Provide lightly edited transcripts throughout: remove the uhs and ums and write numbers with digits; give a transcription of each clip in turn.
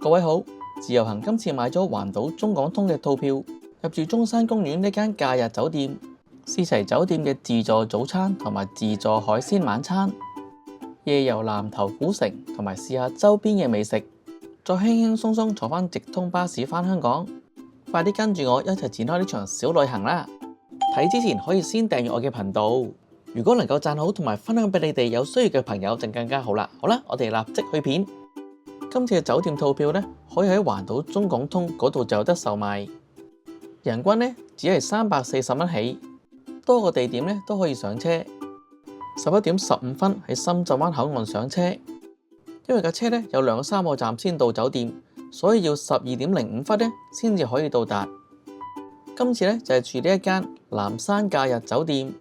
各位好，自由行今次買咗環島中港通嘅套票，入住中山公園呢間假日酒店，試齊酒店嘅自助早餐同埋自助海鮮晚餐，夜遊南頭古城同埋試下周邊嘅美食，再輕輕鬆鬆坐返直通巴士返香港。快啲跟住我一齊展開呢場小旅行啦！睇之前可以先訂閱我嘅頻道，如果能夠讚好同埋分享俾你哋有需要嘅朋友，就更加好啦。好啦，我哋立即去片。今次嘅酒店套票呢，可以喺環島中港通嗰度就有得售賣，人均呢只係340蚊起，多個地點呢都可以上車。11點15分喺深圳灣口岸上車，因為架車呢有2-3個站先到酒店，所以要12點05分呢先至可以到達。今次呢就係住呢一間南山假日酒店，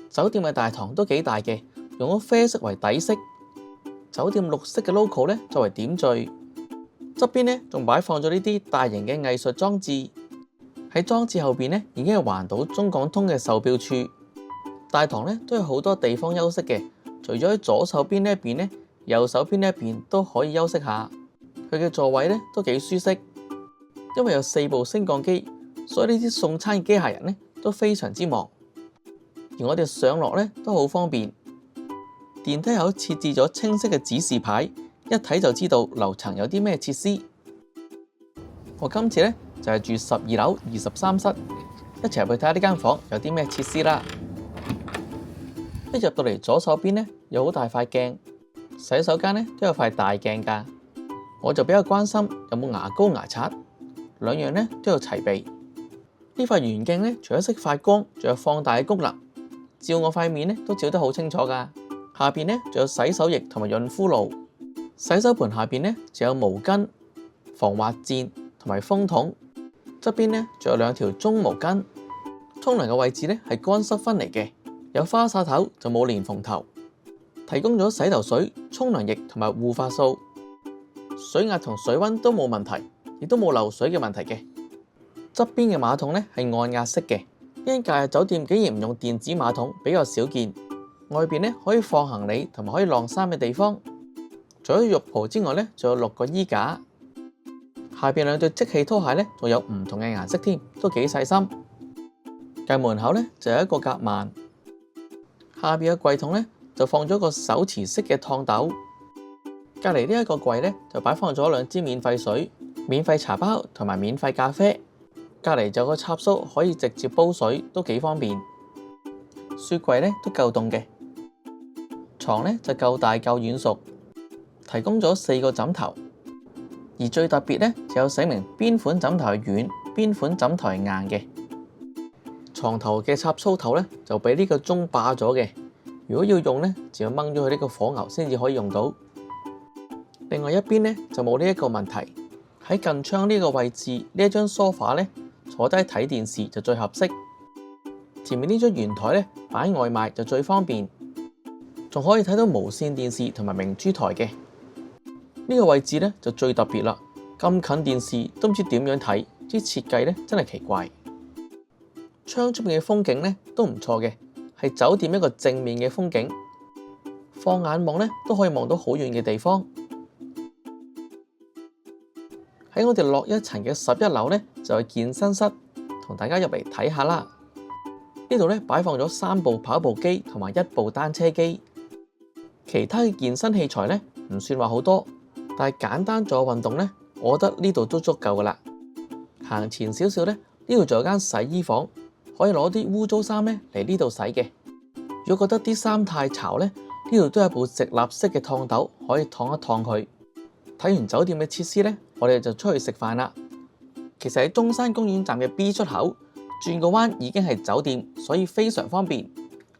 酒店嘅大堂都幾大嘅，用咗啡色為底色。酒店綠色嘅 logo 咧作為點綴，側邊咧仲擺放咗呢啲大型嘅藝術裝置。喺裝置後邊咧已經係環島中港通嘅售票處。大堂咧都有好多地方休息嘅，除咗喺左手邊呢一邊咧，右手邊呢一邊都可以休息下。佢嘅座位咧都幾舒適，因為有4部升降機，所以呢啲送餐機械人咧都非常之忙。而我哋上落咧都好方便。電梯口設置咗清晰嘅指示牌，一睇就知道樓層有啲咩設施。我今次呢就係住12樓23室，一齊入去睇下呢間房有啲咩設施啦。一入到嚟左手邊呢有好大塊鏡，洗手間呢都有塊大鏡㗎。我就比較關心有冇牙膏牙刷，兩樣呢都有齊備。呢塊圓鏡呢除咗識發光，仲有放大嘅功能，照我塊面呢都照得好清楚㗎。下邊呢仲有洗手液同埋潤膚露，洗手盆下邊呢就有毛巾、防滑墊同埋風筒，側邊呢仲有2條中毛巾。沖涼嘅位置呢係乾濕分離嘅，有花灑頭就冇蓮蓬頭，提供咗洗頭水、沖涼液同埋護髮素，水壓同水溫都冇問題，亦都冇漏水嘅問題嘅。側邊嘅馬桶呢係按壓式嘅，呢間假日酒店竟然唔用電子馬桶，比較少見。外邊呢可以放行李同埋可以晾衫嘅地方，除咗浴袍之外呢，仲有6個衣架。下邊2對即棄拖鞋呢，仲有唔同嘅顏色添，都幾細心。繼門口呢，就有一個夾萬，下邊嘅櫃桶呢，就放咗個手持式嘅燙斗。隔籬呢一個櫃呢，就擺放咗2支免費水、免費茶包同埋免費咖啡。隔籬就有個插蘇可以直接煲水，都幾方便。雪櫃呢，都夠凍嘅。床呢就夠大夠軟熟，提供咗4個枕頭，而最特別呢就有寫明邊款枕頭係軟，邊款枕頭係硬嘅。床頭嘅插蘇頭呢就俾呢個鐘霸咗嘅，如果要用呢就要掹咗佢呢個火牛先至可以用到。另外一邊呢就冇呢一個問題，喺近窗呢個位置呢一張梳化呢坐低睇電視就最合適。前面呢張圓台呢擺外賣就最方便。仲可以睇到無線電視同埋明珠台嘅。呢個位置呢就最特別啦，咁近電視都唔知點樣睇，啲設計呢真係奇怪。窗出面嘅風景呢都唔錯嘅，係酒店一個正面嘅風景，放眼望呢都可以望到好遠嘅地方。喺我哋落一層嘅11樓呢就係健身室，同大家入嚟睇下啦。呢度呢擺放咗3部跑步機同埋1部單車機。其他嘅健身器材呢唔算話好多，但係簡單做運動呢，我覺得呢度都足夠噶啦。行前少少呢，呢度仲有間洗衣房，可以攞啲污糟衫呢嚟呢度洗嘅。如果覺得啲衫太潮呢，呢度都有部直立式嘅燙斗，可以燙一燙佢。睇完酒店嘅設施呢，我哋就出去食飯啦。其實喺中山公園站嘅 B 出口轉個彎已經係酒店，所以非常方便。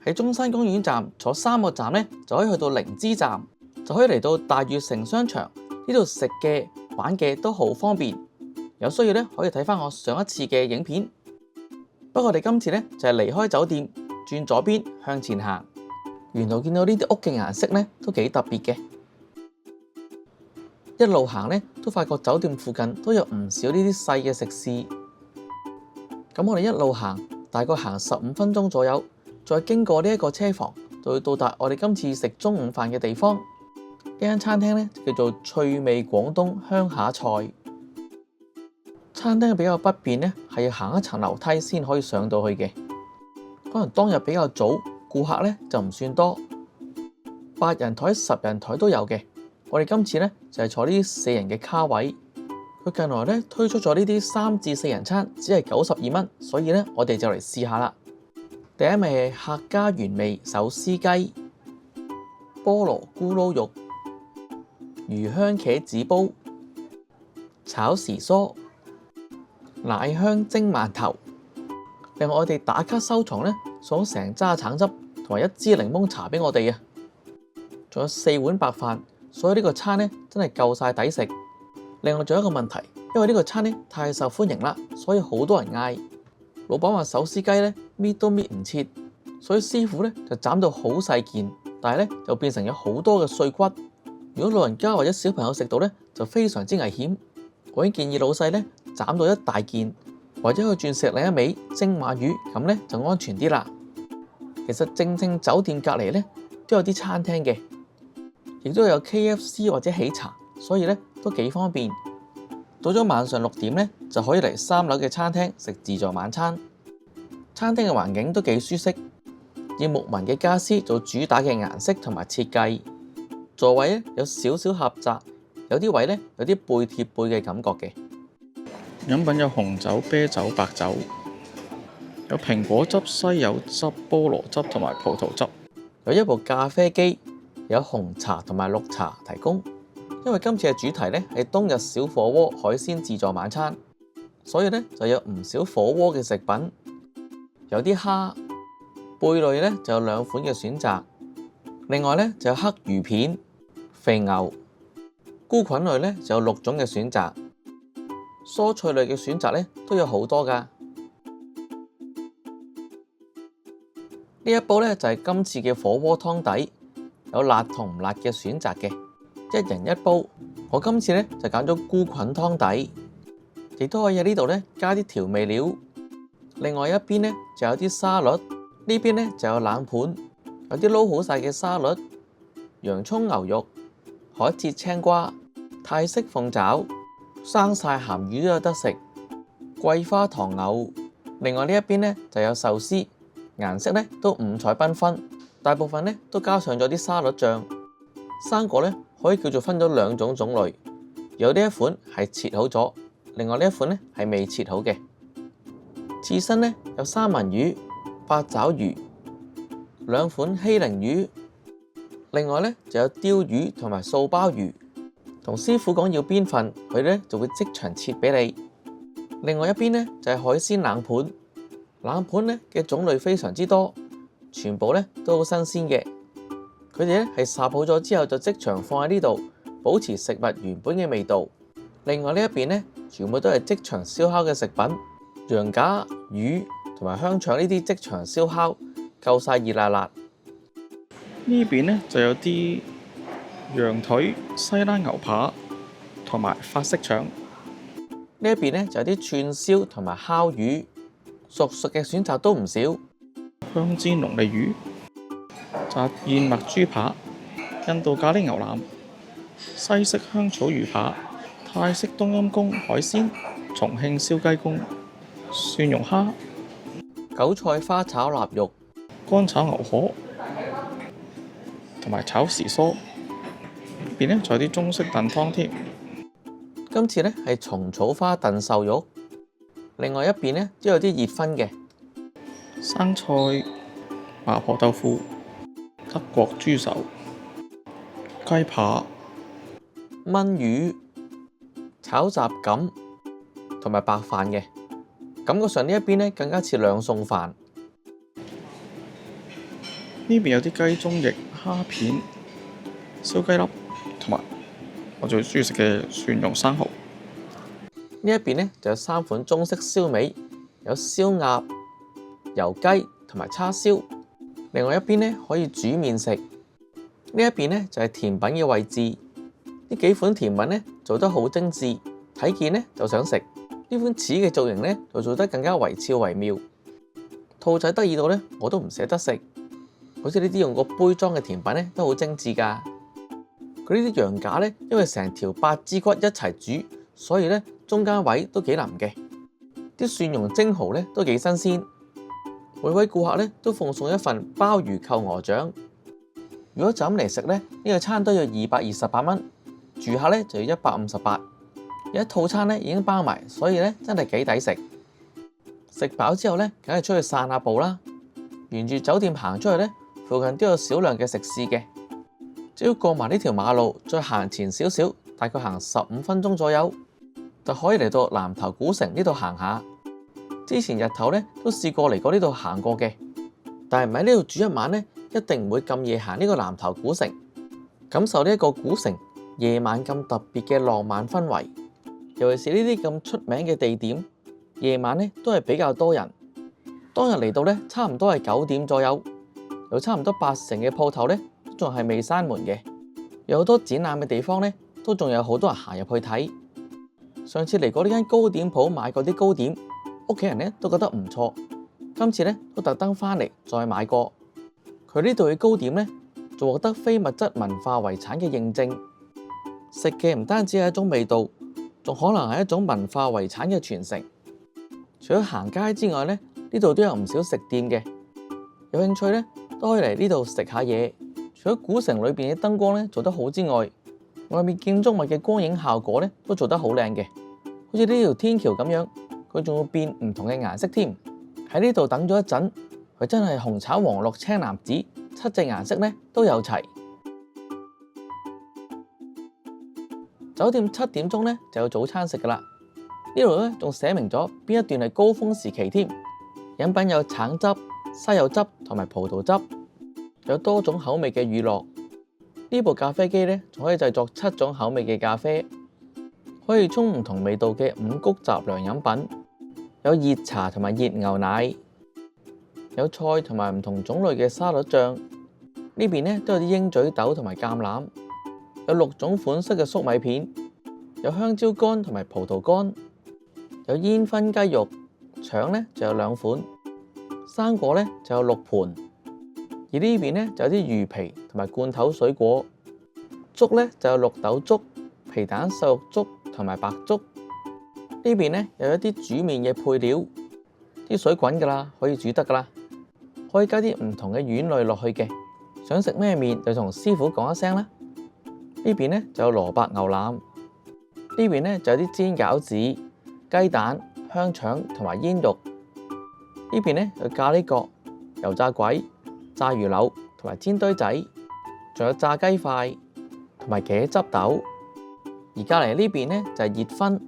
喺中山公園站坐3個站呢，就可以去到靈芝站，就可以嚟到大悅城商場。呢度食嘅玩嘅都好方便。有需要呢，可以睇返我上一次嘅影片。不過我哋今次呢，就係離開酒店，轉左邊向前行，沿途見到呢啲屋嘅顏色呢，都幾特別嘅。一路行呢，都發覺酒店附近都有唔少呢啲細嘅食肆。咁我哋一路行，大概行15分鐘左右。再經過呢一個車房，就會到達我哋今次食中午飯嘅地方。間餐廳呢叫做趣味廣東鄉下菜。餐廳比較不便呢，係要行一層樓梯先可以上到去嘅。可能當日比較早，顧客呢就唔算多，8人台、10人台都有嘅。我哋今次呢就係坐呢啲4人嘅卡位。佢近來呢推出咗呢啲3至4人餐，只係92蚊，所以呢我哋就嚟試下啦。第一味係客家原味手撕雞、菠蘿咕嚕肉、魚香茄子煲、炒時蔬、奶香蒸饅頭。另外我哋打卡收藏呢，送咗成揸橙汁同埋1支檸檬茶俾我哋啊，仲有4碗白飯，所以呢個餐呢真係夠晒抵食。另外仲有一個問題，因為呢個餐呢太受歡迎啦，所以好多人嗌。老闆話手撕雞呢搣都搣唔切，所以師傅呢就斬到好細件，但係呢就變成有好多嘅碎骨。如果老人家或者小朋友食到呢，就非常之危險。我已經建議老細呢斬到一大件，或者去轉食另一味蒸馬魚，咁呢就安全啲啦。其實正酒店隔離呢都有啲餐廳嘅，亦都有 KFC 或者喜茶，所以呢都幾方便。到咗晚上6點呢，就可以嚟3樓嘅餐廳食自助晚餐。餐廳嘅環境都幾舒適，以木紋嘅家私做主打嘅顏色同埋設計。座位呢有少少狹窄，有啲位呢有啲背貼背嘅感覺嘅。飲品有紅酒、啤酒、白酒，有蘋果汁、西柚汁、菠蘿汁同埋葡萄汁。有一部咖啡機，有紅茶同埋綠茶提供。因為今次嘅主題呢係冬日小火鍋海鮮自助晚餐，所以呢就有唔少火鍋嘅食品，有啲蝦貝類呢就有2款嘅選擇，另外呢就有黑魚片、肥牛、菇菌類呢就有6種嘅選擇，蔬菜類嘅選擇呢都有好多㗎。呢一煲呢就係今次嘅火鍋湯底，有辣同唔辣嘅選擇嘅。1人1煲，我今次呢就揀咗菇菌湯底，亦都可以喺呢度呢加啲調味料。另外一邊呢就有啲沙律，呢邊呢就有冷盤，有啲撈好晒嘅沙律、洋葱牛肉、海蜇青瓜、泰式鳳爪、生晒鹹魚都有得食，桂花糖藕。另外呢一邊呢就有壽司，顏色呢都五彩繽紛，大部分呢都加上咗啲沙律醬。生果呢可以叫做分咗2種種類，有呢一款係切好咗，另外呢一款呢係未切好嘅。刺身呢有三文魚、八爪魚、2款希靈魚，另外呢就有鯛魚同埋素鮑魚。同師傅講要邊份，佢呢就會即場切俾你。另外一邊呢就係海鮮冷盤，冷盤呢嘅種類非常之多，全部呢都好新鮮嘅。佢哋呢係烚好咗之後就即場放喺呢度，保持食物原本嘅味道。另外呢一邊呢，全部都係即場燒烤嘅食品，羊架、魚同埋香腸呢啲即場燒烤，夠晒熱辣辣。呢邊呢就有啲羊腿、西冷牛扒同埋法式腸。呢一邊呢就有啲串燒同埋烤魚，熟嘅選擇都唔少。香煎龍利魚、炸燕麥豬扒、印度咖喱牛腩、西式香草魚扒、泰式冬陰功海鮮、重慶燒雞公、蒜蓉蝦、韭菜花炒臘肉、乾炒牛河同埋炒時蔬。呢邊呢仲有啲中式燉湯添。今次呢係蟲草花燉瘦肉，另外一邊呢都有啲熱葷嘅生菜、麻婆豆腐、德國豬手、雞扒、炆魚、炒雜錦同埋白飯嘅，感覺上呢一邊呢更加似兩餸飯。呢邊有啲雞中翼、蝦片、燒雞粒同埋我最中意食嘅蒜蓉生蠔。呢一邊呢就有3款中式燒味，有燒鴨、油雞同埋叉燒。另外一邊呢可以煮麵食。呢一邊呢就係甜品嘅位置。呢幾款甜品呢做得好精緻，睇見呢就想食。呢款柿嘅造型呢就做得更加惟肖惟妙。兔仔得意到呢我都唔捨得食。好似呢啲用個杯裝嘅甜品呢都好精緻㗎。佢呢啲羊架呢，因為成條8支骨一齊煮，所以呢中間位都幾腍嘅。啲蒜蓉蒸蠔呢都幾新鮮。每位顧客呢都奉送一份鮑魚扣鵝掌。如果就咁嚟食呢，呢個餐都要228蚊，住客呢就要158。而家套餐呢已經包埋，所以呢真係幾抵食。食飽之後呢，梗係出去散下步啦。沿住酒店行出去呢，附近都有少量嘅食肆嘅。只要過埋呢條馬路，再行前少少，大概行15分鐘左右，就可以嚟到南頭古城呢度行下。之前日頭呢都試過嚟過呢度行過嘅，但係唔喺呢度住一晚呢，一定唔會咁夜行呢個南頭古城，感受呢一個古城夜晚咁特別嘅浪漫氛圍。尤其是呢啲咁出名嘅地點，夜晚呢都係比較多人。當日嚟到呢，差唔多係9點左右，有差唔多80%嘅鋪頭呢都仲係未閂門嘅。有好多展覽嘅地方呢，都仲有好多人行入去睇。上次嚟過呢間糕點鋪買過啲糕點，屋企人呢都覺得唔錯。今次呢都特登返嚟再買過。佢呢度嘅糕點呢，仲獲得非物質文化遺產嘅認證。食嘅唔單止係一種味道，仲可能係一種文化遺產嘅傳承。除咗行街之外呢，呢度都有唔少食店嘅。有興趣呢，都可以嚟呢度食下嘢。除咗古城裏邊嘅燈光呢做得好之外，外面建築物嘅光影效果呢都做得好靚嘅。好似呢條天橋咁樣，佢仲會變唔同嘅顏色添。喺呢度等咗一陣，佢真係紅橙黃綠青藍紫7隻顏色呢都有齊。酒店7點鐘呢就有早餐食噶啦。呢度呢仲寫明咗邊一段係高峰時期添。飲品有橙汁、西柚汁同埋葡萄汁，有多種口味嘅乳酪。呢部咖啡機呢仲可以製作7種口味嘅咖啡，可以沖唔同味道嘅5穀雜糧飲品。有熱茶同埋熱牛奶，有菜同埋唔同種類嘅沙律醬。呢邊呢都有啲鷹嘴豆同埋橄欖，有6種款式嘅粟米片，有香蕉乾同埋葡萄乾，有煙燻雞肉，腸呢就有2款，生果呢就有6盤。而呢邊呢就有啲魚皮同埋罐頭水果，粥呢就有綠豆粥、皮蛋瘦肉粥同埋白粥。呢邊呢有一啲煮麵嘅配料，啲水滾噶啦，可以煮得噶啦，可以加啲唔同嘅丸類落去嘅。想食咩麵就同師傅講一聲啦。呢邊呢就有蘿蔔牛腩，呢邊呢就有啲煎餃子、雞蛋、香腸同埋煙肉。呢邊呢有咖喱角、油炸鬼、炸魚柳同埋煎堆仔，仲有炸雞塊同埋茄汁豆。而隔離呢邊呢就係熱葷。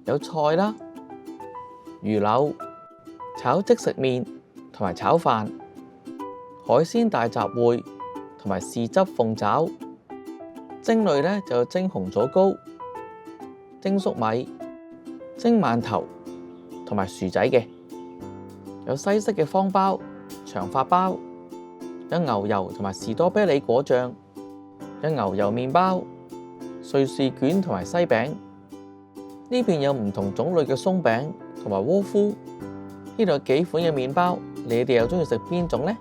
有菜啦、魚柳、炒即食麵同埋炒飯、海鮮大集會同埋豉汁鳳爪。蒸類呢就有蒸紅棗糕、蒸粟米、蒸饅頭同埋薯仔嘅。有西式嘅方包、長發包，有牛油同埋士多啤梨果醬，有牛油麵包、瑞士卷同埋西餅。呢邊有唔同種類嘅鬆餅同埋窩夫。呢度有幾款嘅麵包，你哋又中意食邊種呢？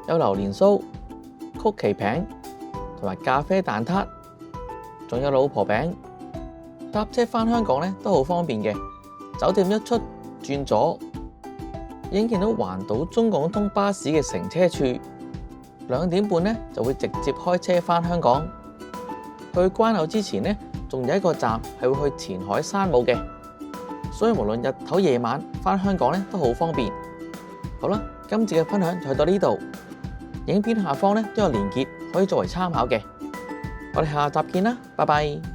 有榴蓮酥、曲奇餅同埋咖啡蛋撻，仲有老婆餅。搭車返香港呢都好方便嘅。酒店一出轉左，已經見到環島中港通巴士嘅乘車處。2點半呢就會直接開車返香港。去關口之前呢，仲有一個站係會去前海山姆嘅，所以無論日頭夜晚返香港呢都好方便。好啦，今次嘅分享就去到呢度。影片下方呢都有連結可以作為參考嘅。我哋下集見啦，拜拜。